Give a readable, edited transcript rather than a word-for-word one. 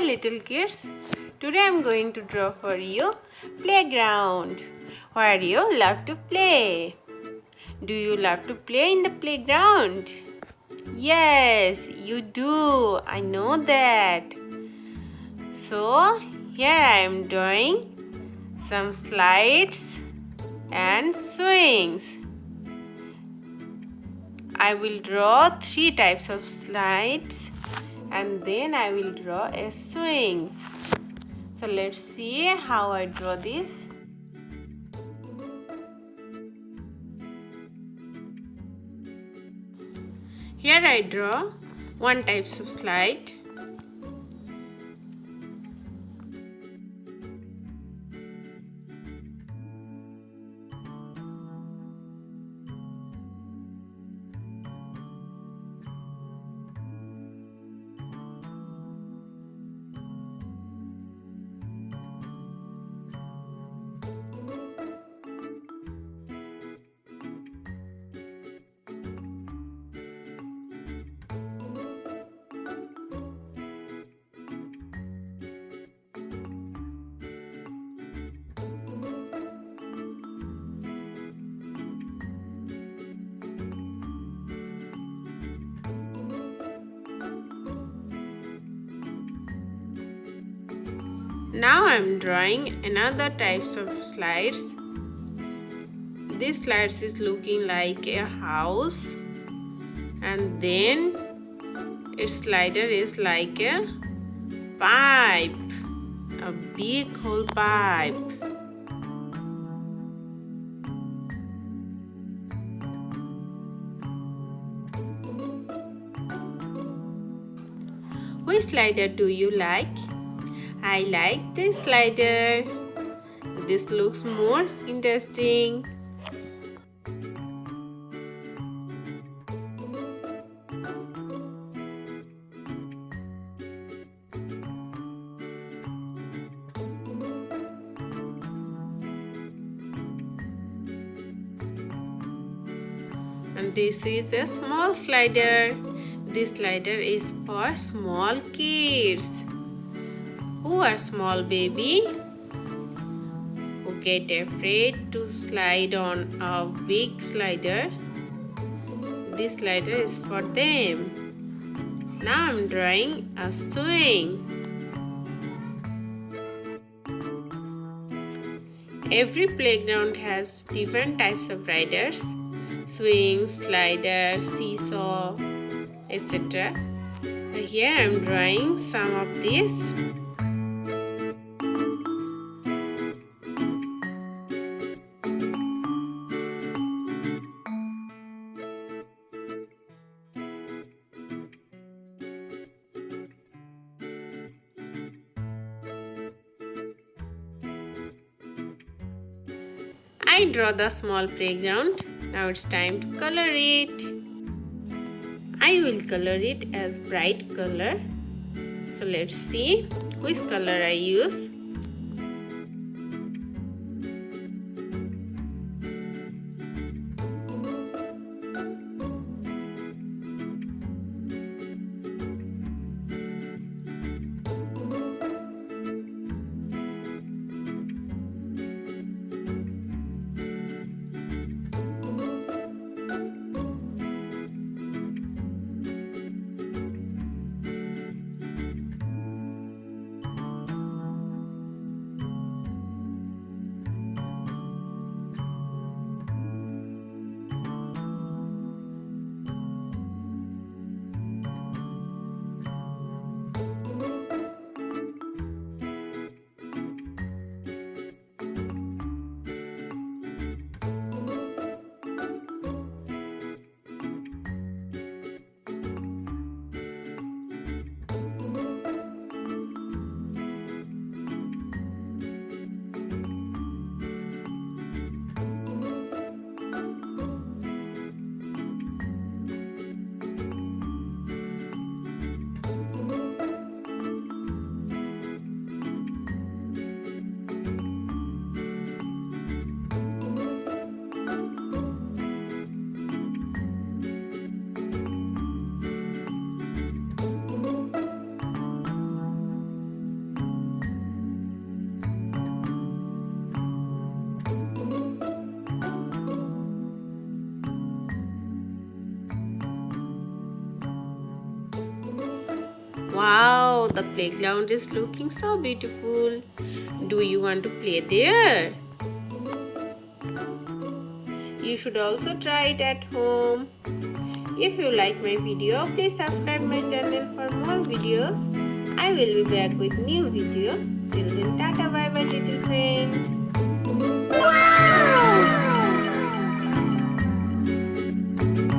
Hi little kids, today I am going to draw for you playground where you love to play. Do you love to play in the playground? Yes, you do. I know that. So here I am drawing some slides and swings. I will draw 3 types of slides and then I will draw a swings. So let's see how I draw this. Here I draw 1 types of slide. Now I am drawing another types of slides. This slides is looking like a house and then its slider is like a pipe, a big whole pipe. Which slider do you like? I like this slider. This looks more interesting. And this is a small slider. This slider is for small kids who are small baby who get afraid to slide on a big slider. This slider is for them. Now I'm drawing a swing. Every playground has different types of riders: swings, sliders, seesaw, etc. Here I'm drawing some of these. I draw the small playground. Now it's time to color it. I will color it as bright color. So let's see which color I use. Wow, the playground is looking so beautiful. Do you want to play there? You should also try it at home. If you like my video, please subscribe my channel for more videos. I will be back with new videos. Till then, tata bye bye little friend. Wow!